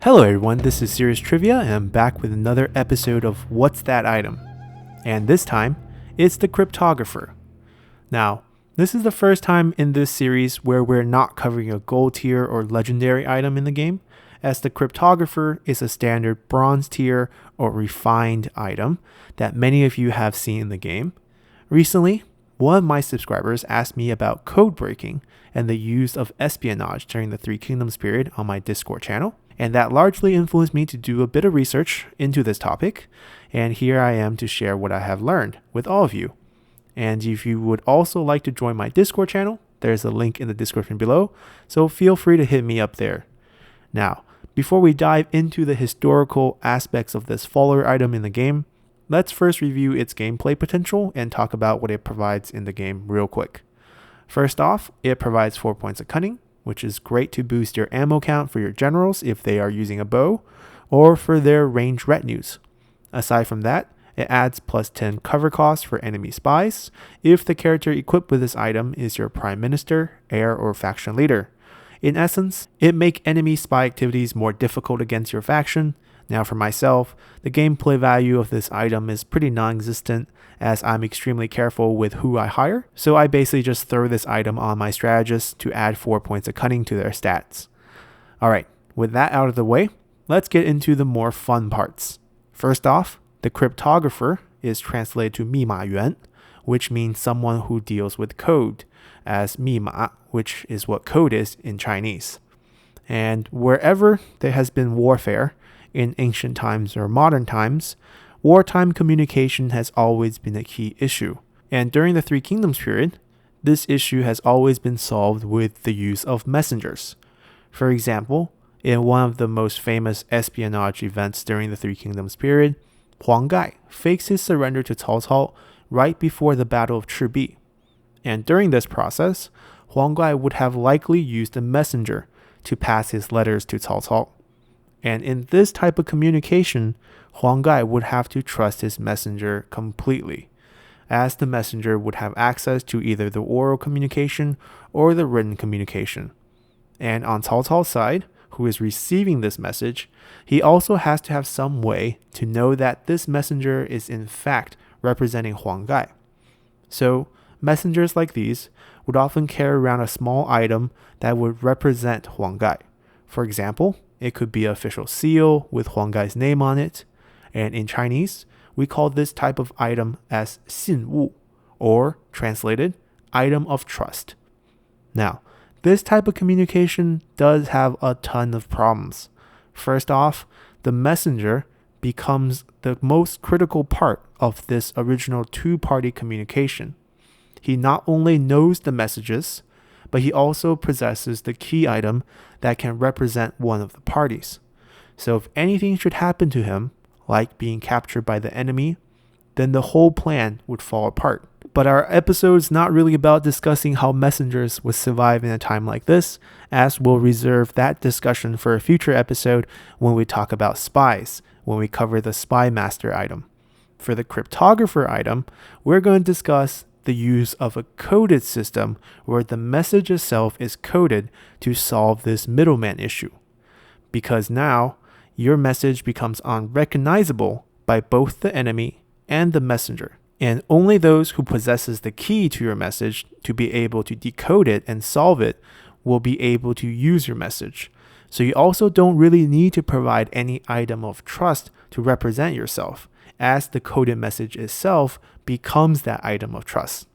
Hello everyone, this is Serious Trivia and I'm back with another episode of What's That Item? And this time, it's the Cryptographer. Now, this is the first time in this series where we're not covering a gold tier or legendary item in the game, as the Cryptographer is a standard bronze tier or refined item that many of you have seen in the game. Recently, one of my subscribers asked me about code breaking and the use of espionage during the Three Kingdoms period on my Discord channel. And that largely influenced me to do a bit of research into this topic, and here I am to share what I have learned with all of you. And if you would also like to join my Discord channel, there's a link in the description below, so feel free to hit me up there. Now, before we dive into the historical aspects of this follower item in the game, let's first review its gameplay potential and talk about what it provides in the game real quick. First off, it provides 4 points of cunning, which is great to boost your ammo count for your generals if they are using a bow, or for their ranged retinues. Aside from that, it adds plus 10 cover cost for enemy spies if the character equipped with this item is your prime minister, heir, or faction leader. In essence, it makes enemy spy activities more difficult against your faction. Now for myself, the gameplay value of this item is pretty non-existent as I'm extremely careful with who I hire, so I basically just throw this item on my strategists to add 4 points of cunning to their stats. Alright, with that out of the way, let's get into the more fun parts. First off, the Cryptographer is translated to 密码员, which means someone who deals with code, as 密码, which is what code is in Chinese. And wherever there has been warfare, in ancient times or modern times, wartime communication has always been a key issue. And during the Three Kingdoms period, this issue has always been solved with the use of messengers. For example, in one of the most famous espionage events during the Three Kingdoms period, Huang Gai fakes his surrender to Cao Cao right before the Battle of Chibi. And during this process, Huang Gai would have likely used a messenger to pass his letters to Cao Cao. And in this type of communication, Huang Gai would have to trust his messenger completely, as the messenger would have access to either the oral communication or the written communication. And on Cao Cao's side, who is receiving this message, he also has to have some way to know that this messenger is in fact representing Huang Gai. So, messengers like these would often carry around a small item that would represent Huang Gai. For example, it could be an official seal with Huang Gai's name on it, and in Chinese, we call this type of item as 信物, or translated, item of trust. Now, this type of communication does have a ton of problems. First off, the messenger becomes the most critical part of this original two-party communication. He not only knows the messages, but he also possesses the key item that can represent one of the parties. So if anything should happen to him, like being captured by the enemy, then the whole plan would fall apart. But our episode is not really about discussing how messengers would survive in a time like this, as we'll reserve that discussion for a future episode when we talk about spies, when we cover the Spy Master item. For the Cryptographer item, we're going to discuss the use of a coded system where the message itself is coded to solve this middleman issue. Because now, your message becomes unrecognizable by both the enemy and the messenger. And only those who possesses the key to your message to be able to decode it and solve it will be able to use your message. So you also don't really need to provide any item of trust to represent yourself, as the coded message itself becomes that item of trust.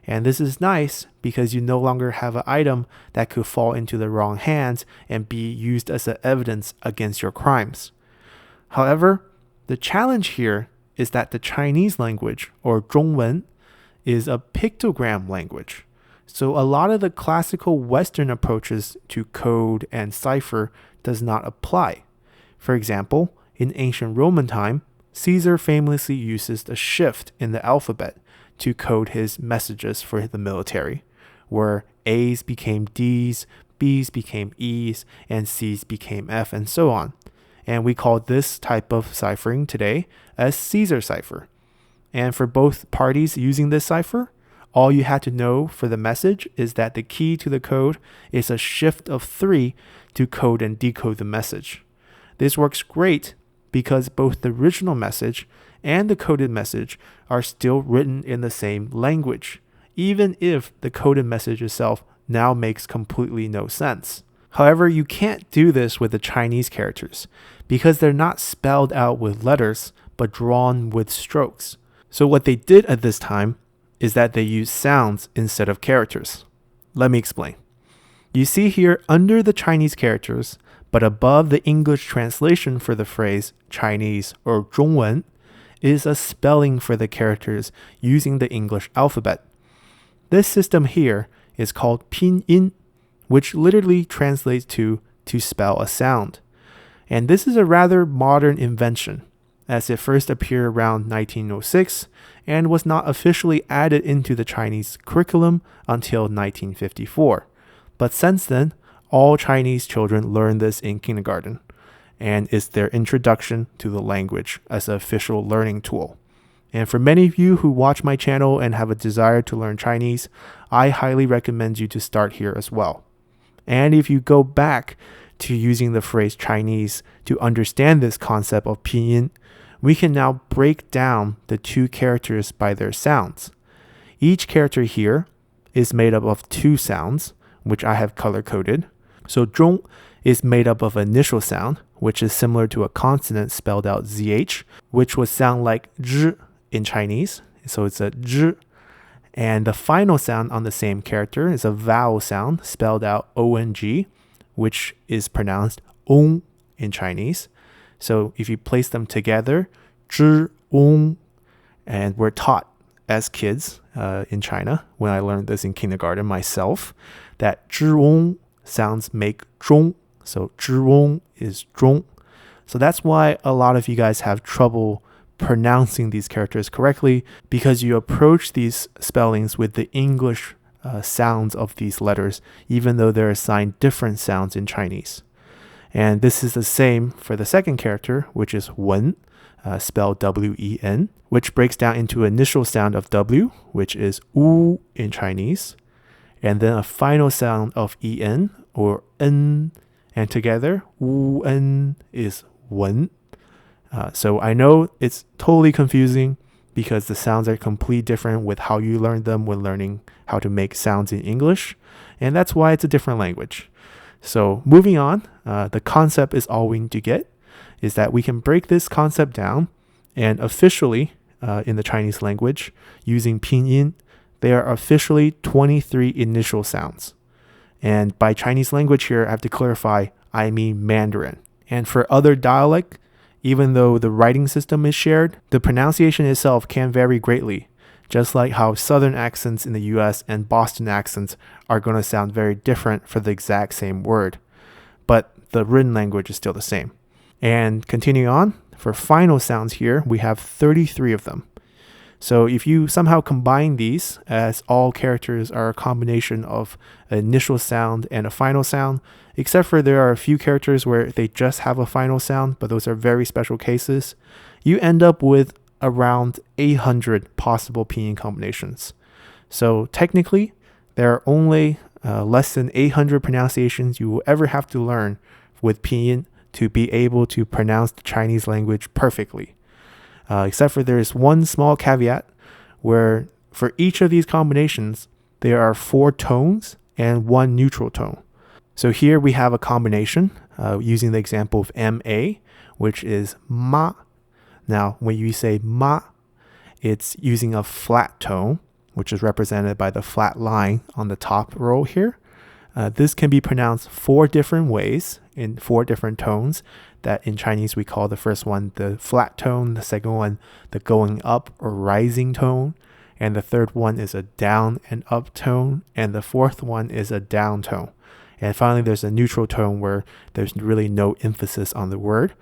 And this is nice because you no longer have an item that could fall into the wrong hands and be used as evidence against your crimes. However, the challenge here is that the Chinese language, or 中文, is a pictogram language. So a lot of the classical Western approaches to code and cipher does not apply. For example, in ancient Roman time, Caesar famously uses a shift in the alphabet to code his messages for the military, where A's became D's, B's became E's, and C's became F, and so on. And we call this type of ciphering today as Caesar cipher. And for both parties using this cipher, all you had to know for the message is that the key to the code is a shift of 3 to code and decode the message. This works great because both the original message and the coded message are still written in the same language, even if the coded message itself now makes completely no sense. However, you can't do this with the Chinese characters because they're not spelled out with letters but drawn with strokes. So what they did at this time is that they used sounds instead of characters. Let me explain. You see here under the Chinese characters, but above the English translation for the phrase Chinese or 中文, is a spelling for the characters using the English alphabet. This system here is called Pinyin, which literally translates to spell a sound. And this is a rather modern invention, as it first appeared around 1906 and was not officially added into the Chinese curriculum until 1954. But since then, all Chinese children learn this in kindergarten, and it's their introduction to the language as an official learning tool. And for many of you who watch my channel and have a desire to learn Chinese, I highly recommend you to start here as well. And if you go back to using the phrase Chinese to understand this concept of Pinyin, we can now break down the two characters by their sounds. Each character here is made up of two sounds, which I have color-coded. So 中 is made up of an initial sound, which is similar to a consonant spelled out ZH, which would sound like zh in Chinese. So it's a zh. And the final sound on the same character is a vowel sound spelled out ONG, which is pronounced ong in Chinese. So if you place them together, zh, ong, and we're taught as kids in China, when I learned this in kindergarten myself, that zh, ong sounds make zhong. So zh, ong is zhong. So that's why a lot of you guys have trouble pronouncing these characters correctly, because you approach these spellings with the English sounds of these letters, even though they're assigned different sounds in Chinese. And this is the same for the second character, which is wen, spelled W-E-N, which breaks down into an initial sound of W, which is u in Chinese, and then a final sound of E-N or N, and together, wu-en is wen. So I know it's totally confusing because the sounds are completely different with how you learn them when learning how to make sounds in English, and that's why it's a different language. So moving on, the concept is all we need to get, is that we can break this concept down, and officially in the Chinese language, using Pinyin, there are officially 23 initial sounds. And by Chinese language here, I have to clarify, I mean Mandarin. And for other dialect, even though the writing system is shared, the pronunciation itself can vary greatly, just like how Southern accents in the US and Boston accents are going to sound very different for the exact same word. But the written language is still the same. And continuing on, for final sounds here, we have 33 of them. So if you somehow combine these, as all characters are a combination of an initial sound and a final sound, except for there are a few characters where they just have a final sound, but those are very special cases, you end up with around 800 possible pinyin combinations. So technically, there are only less than 800 pronunciations you will ever have to learn with pinyin to be able to pronounce the Chinese language perfectly. Except for there is one small caveat where for each of these combinations, there are 4 tones and 1 neutral tone. So here we have a combination using the example of MA, which is ma. Now, when you say ma, it's using a flat tone, which is represented by the flat line on the top row here. This can be pronounced 4 different ways in 4 different tones, that in Chinese we call the first one the flat tone, the second one the going up or rising tone, and the third one is a down and up tone, and the fourth one is a down tone. And finally, there's a neutral tone where there's really no emphasis on the word,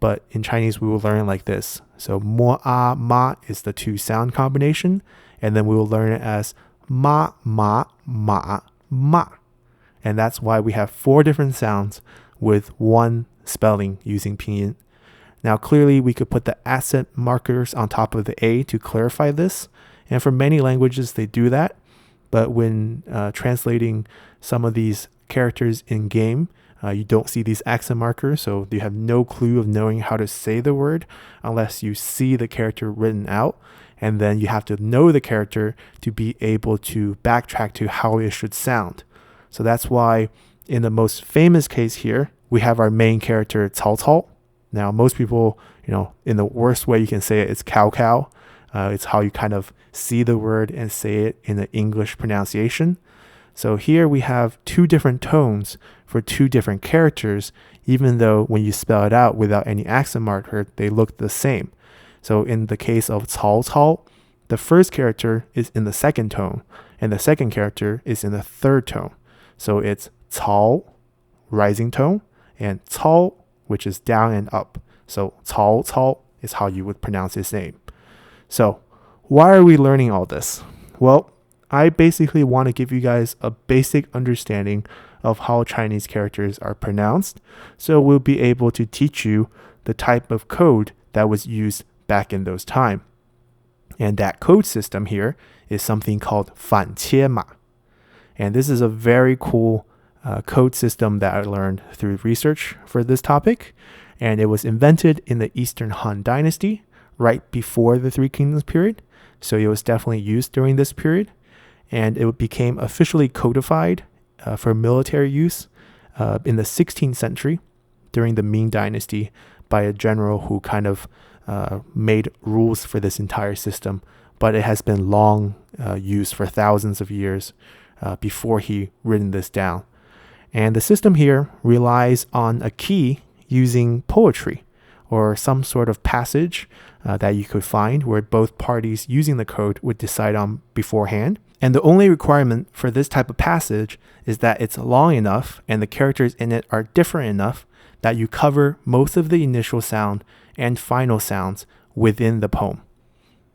but in Chinese we will learn it like this. So mo, a, ma is the 2 sound combination, and then we will learn it as ma, ma, ma, ma. And that's why we have 4 different sounds with 1 spelling using Pinyin. Now clearly we could put the accent markers on top of the A to clarify this, and for many languages they do that, but when translating some of these characters in game, You don't see these accent markers, so you have no clue of knowing how to say the word unless you see the character written out. And then you have to know the character to be able to backtrack to how it should sound. So that's why in the most famous case here, we have our main character, Cao Cao. Now, most people, in the worst way you can say it, it's Cao Cao. It's how you kind of see the word and say it in the English pronunciation. So here we have two different tones for two different characters, even though when you spell it out without any accent marker, they look the same. So in the case of Cao Cao, the first character is in the second tone, and the second character is in the third tone. So it's Cao, rising tone, and Cao, which is down and up. So Cao Cao is how you would pronounce his name. So why are we learning all this? Well, I basically want to give you guys a basic understanding of how Chinese characters are pronounced, so we'll be able to teach you the type of code that was used back in those times. And that code system here is something called fanqie ma. And this is a very cool code system that I learned through research for this topic. And it was invented in the Eastern Han Dynasty, right before the Three Kingdoms period. So it was definitely used during this period. And it became officially codified for military use in the 16th century during the Ming Dynasty by a general who kind of made rules for this entire system. But it has been long used for thousands of years before he written this down. And the system here relies on a key using poetry or some sort of passage that you could find where both parties using the code would decide on beforehand. And the only requirement for this type of passage is that it's long enough and the characters in it are different enough that you cover most of the initial sound and final sounds within the poem.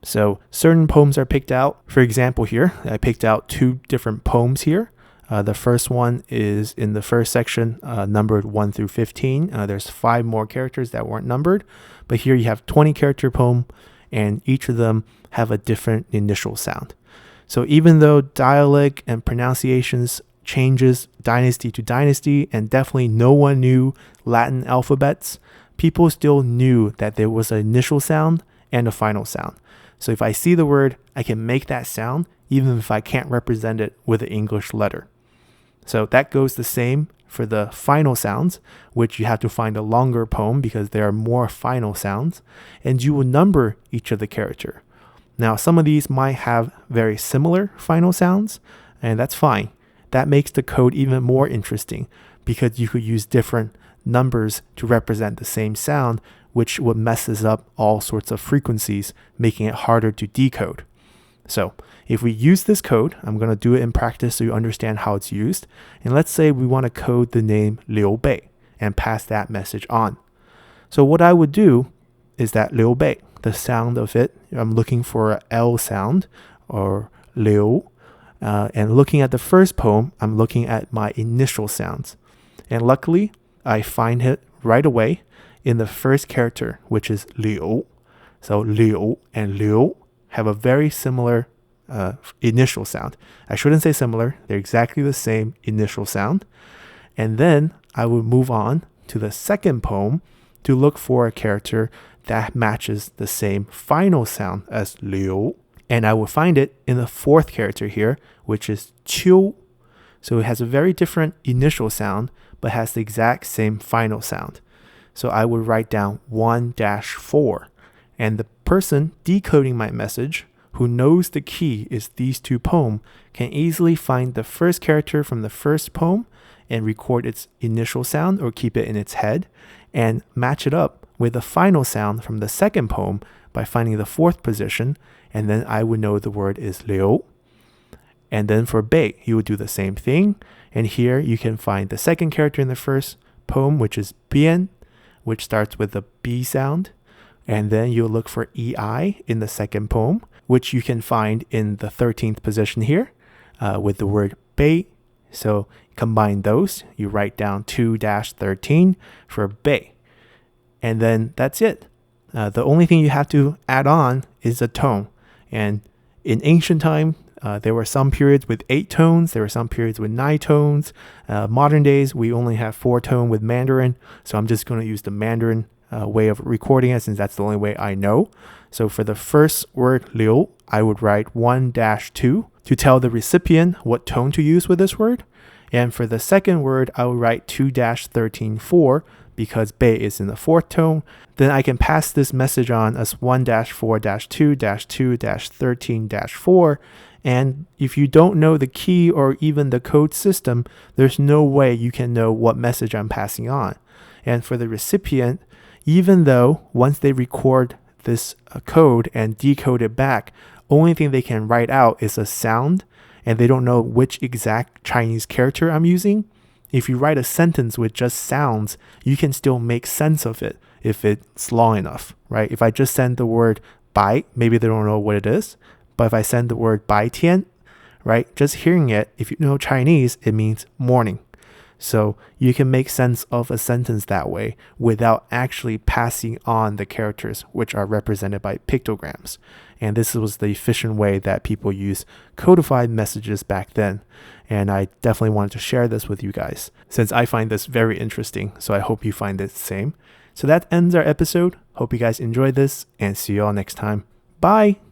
So certain poems are picked out. For example here, I picked out two different poems here. The first one is in the first section, numbered 1 through 15. There's 5 more characters that weren't numbered. But here you have 20 character poem, and each of them have a different initial sound. So even though dialect and pronunciations changes dynasty to dynasty, and definitely no one knew Latin alphabets, people still knew that there was an initial sound and a final sound. So if I see the word, I can make that sound even if I can't represent it with an English letter. So that goes the same for the final sounds, which you have to find a longer poem because there are more final sounds, and you will number each of the character. Now, some of these might have very similar final sounds, and that's fine. That makes the code even more interesting because you could use different numbers to represent the same sound, which would messes up all sorts of frequencies, making it harder to decode. So if we use this code, I'm going to do it in practice so you understand how it's used. And let's say we want to code the name Liu Bei and pass that message on. So what I would do is that Liu Bei, the sound of it, I'm looking for a L sound or Liu. And looking at the first poem, I'm looking at my initial sounds. And luckily, I find it right away in the first character, which is Liu. So Liu and Liu have a very similar initial sound. I shouldn't say similar. They're exactly the same initial sound. And then I would move on to the second poem to look for a character that matches the same final sound as Liu. And I will find it in the fourth character here, which is Qiu. So it has a very different initial sound, but has the exact same final sound. So I would write down 1-4. And the person decoding my message, who knows the key is these two poems, can easily find the first character from the first poem and record its initial sound or keep it in its head and match it up with the final sound from the second poem by finding the fourth position, and then I would know the word is Liu. And then for Bei, you would do the same thing, and here you can find the second character in the first poem, which is Bian, which starts with the B sound, and then you'll look for EI in the second poem, which you can find in the 13th position here with the word Bei. So combine those, you write down 2-13 for Bei. And then that's it. The only thing you have to add on is a tone. And in ancient time, There were some periods with 8 tones. There were some periods with 9 tones. Modern days, we only have 4 tone with Mandarin. So I'm just going to use the Mandarin way of recording it since that's the only way I know. So for the first word, 流, I would write 1-2 to tell the recipient what tone to use with this word. And for the second word, I would write 2-13-4 because 北 is in the 4th tone. Then I can pass this message on as 1-4-2-2-13-4. And if you don't know the key or even the code system, there's no way you can know what message I'm passing on. And for the recipient, even though once they record this code and decode it back, only thing they can write out is a sound, and they don't know which exact Chinese character I'm using. If you write a sentence with just sounds, you can still make sense of it if it's long enough, right? If I just send the word 白, maybe they don't know what it is. But if I send the word 白天, right, just hearing it, if you know Chinese, it means morning. So you can make sense of a sentence that way without actually passing on the characters, which are represented by pictograms. And this was the efficient way that people use codified messages back then. And I definitely wanted to share this with you guys since I find this very interesting. So I hope you find it the same. So that ends our episode. Hope you guys enjoyed this and see you all next time. Bye.